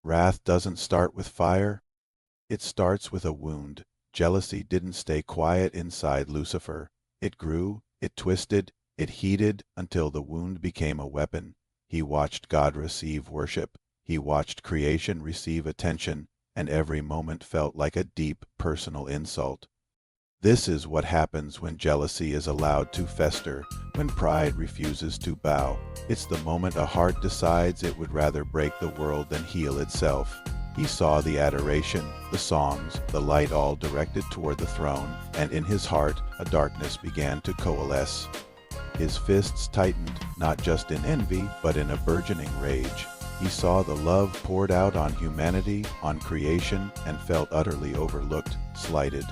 Wrath doesn't start with fire. It starts with a wound. Jealousy didn't stay quiet inside Lucifer. It grew, it twisted, it heated until the wound became a weapon. He watched God receive worship. He watched creation receive attention, and every moment felt like a deep personal insult. This is what happens when jealousy is allowed to fester, when pride refuses to bow. It's the moment a heart decides it would rather break the world than heal itself. He saw the adoration, the songs, the light all directed toward the throne, and in his heart a darkness began to coalesce. His fists tightened, not just in envy, but in a burgeoning rage. He saw the love poured out on humanity, on creation, and felt utterly overlooked, slighted.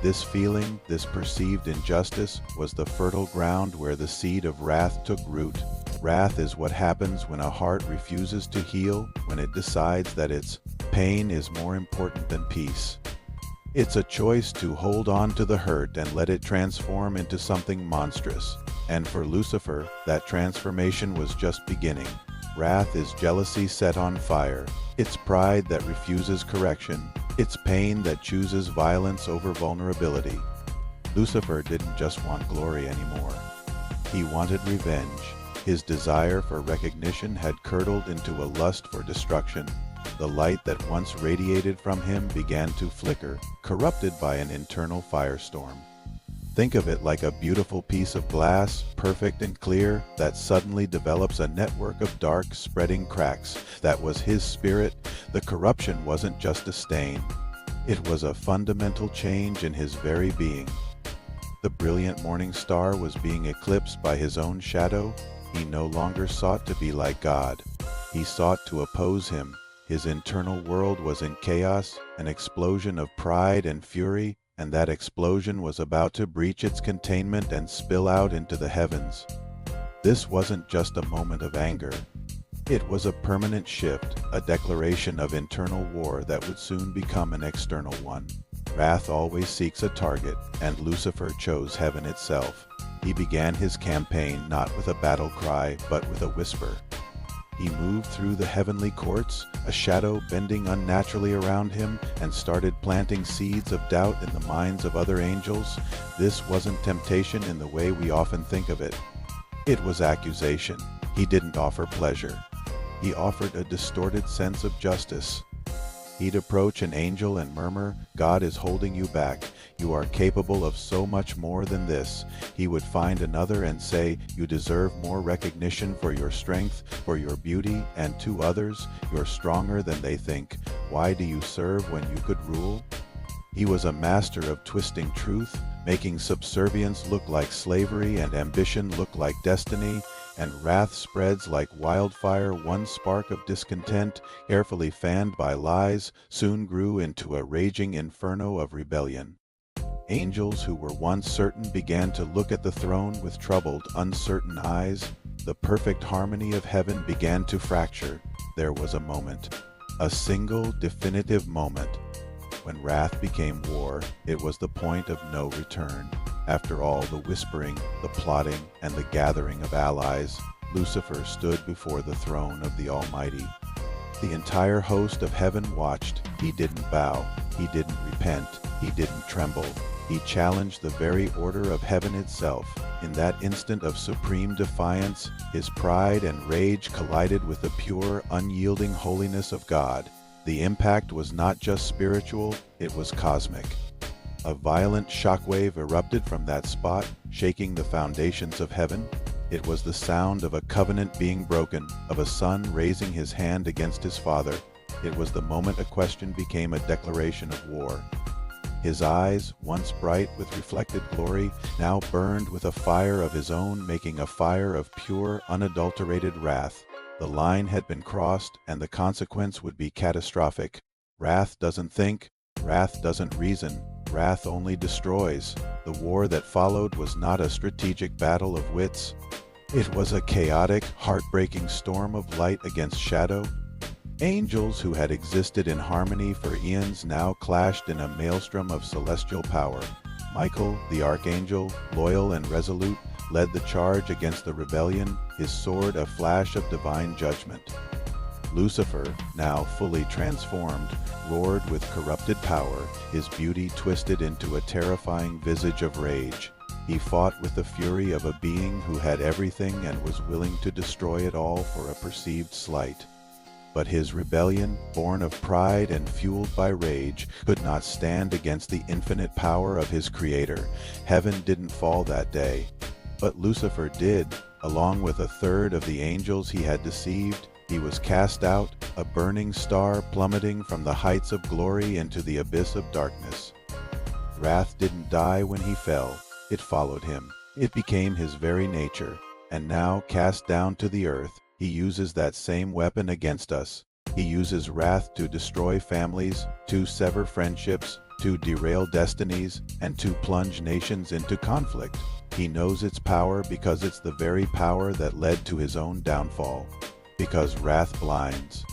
This feeling, this perceived injustice, was the fertile ground where the seed of wrath took root. Wrath is what happens when a heart refuses to heal, when it decides that its pain is more important than peace. It's a choice to hold on to the hurt and let it transform into something monstrous. And for Lucifer, that transformation was just beginning. Wrath is jealousy set on fire. It's pride that refuses correction. It's pain that chooses violence over vulnerability. Lucifer didn't just want glory anymore. He wanted revenge. His desire for recognition had curdled into a lust for destruction. The light that once radiated from him began to flicker, corrupted by an internal firestorm. Think of it like a beautiful piece of glass, perfect and clear, that suddenly develops a network of dark, spreading cracks. That was his spirit. The corruption wasn't just a stain. It was a fundamental change in his very being. The brilliant morning star was being eclipsed by his own shadow. He no longer sought to be like God. He sought to oppose him. His internal world was in chaos, an explosion of pride and fury, and that explosion was about to breach its containment and spill out into the heavens. This wasn't just a moment of anger. It was a permanent shift, a declaration of internal war that would soon become an external one. Wrath always seeks a target, and Lucifer chose heaven itself. He began his campaign not with a battle cry, but with a whisper. He moved through the heavenly courts, a shadow bending unnaturally around him, and started planting seeds of doubt in the minds of other angels. This wasn't temptation in the way we often think of it. It was accusation. He didn't offer pleasure. He offered a distorted sense of justice. He'd approach an angel and murmur, "God is holding you back. You are capable of so much more than this." He would find another and say, "You deserve more recognition for your strength, for your beauty," and to others, "You're stronger than they think. Why do you serve when you could rule?" He was a master of twisting truth, making subservience look like slavery and ambition look like destiny, and wrath spreads like wildfire. One spark of discontent, carefully fanned by lies, soon grew into a raging inferno of rebellion. Angels who were once certain began to look at the throne with troubled, uncertain eyes. The perfect harmony of heaven began to fracture. There was a moment, a single, definitive moment. When wrath became war, it was the point of no return. After all the whispering, the plotting, and the gathering of allies, Lucifer stood before the throne of the Almighty. The entire host of heaven watched. He didn't bow. He didn't repent. He didn't tremble. He challenged the very order of heaven itself. In that instant of supreme defiance, his pride and rage collided with the pure, unyielding holiness of God. The impact was not just spiritual, it was cosmic. A violent shockwave erupted from that spot, shaking the foundations of heaven. It was the sound of a covenant being broken, of a son raising his hand against his father. It was the moment a question became a declaration of war. His eyes, once bright with reflected glory, now burned with a fire of his own, making a fire of pure, unadulterated wrath. The line had been crossed, and the consequence would be catastrophic. Wrath doesn't think, wrath doesn't reason, wrath only destroys. The war that followed was not a strategic battle of wits. It was a chaotic, heartbreaking storm of light against shadow. Angels who had existed in harmony for eons now clashed in a maelstrom of celestial power. Michael, the archangel, loyal and resolute, led the charge against the rebellion, his sword a flash of divine judgment. Lucifer, now fully transformed, roared with corrupted power, his beauty twisted into a terrifying visage of rage. He fought with the fury of a being who had everything and was willing to destroy it all for a perceived slight. But his rebellion, born of pride and fueled by rage, could not stand against the infinite power of his Creator. Heaven didn't fall that day, but Lucifer did. Along with a third of the angels he had deceived, he was cast out, a burning star plummeting from the heights of glory into the abyss of darkness. Wrath didn't die when he fell. It followed him. It became his very nature. And now, cast down to the earth, he uses that same weapon against us. He uses wrath to destroy families, to sever friendships, to derail destinies, and to plunge nations into conflict. He knows its power because it's the very power that led to his own downfall. Because wrath blinds.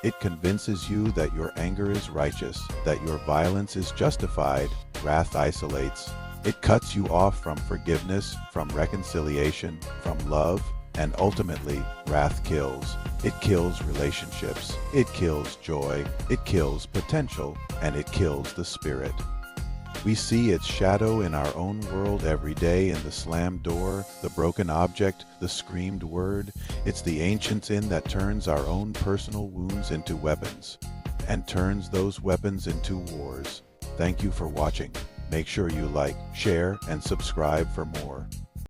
It convinces you that your anger is righteous, that your violence is justified. Wrath isolates. It cuts you off from forgiveness, from reconciliation, from love, and ultimately, wrath kills. It kills relationships. It kills joy. It kills potential, and it kills the spirit. We see its shadow in our own world every day, in the slammed door, the broken object, the screamed word. It's the ancient sin that turns our own personal wounds into weapons, and turns those weapons into wars. Thank you for watching. Make sure you like, share, and subscribe for more.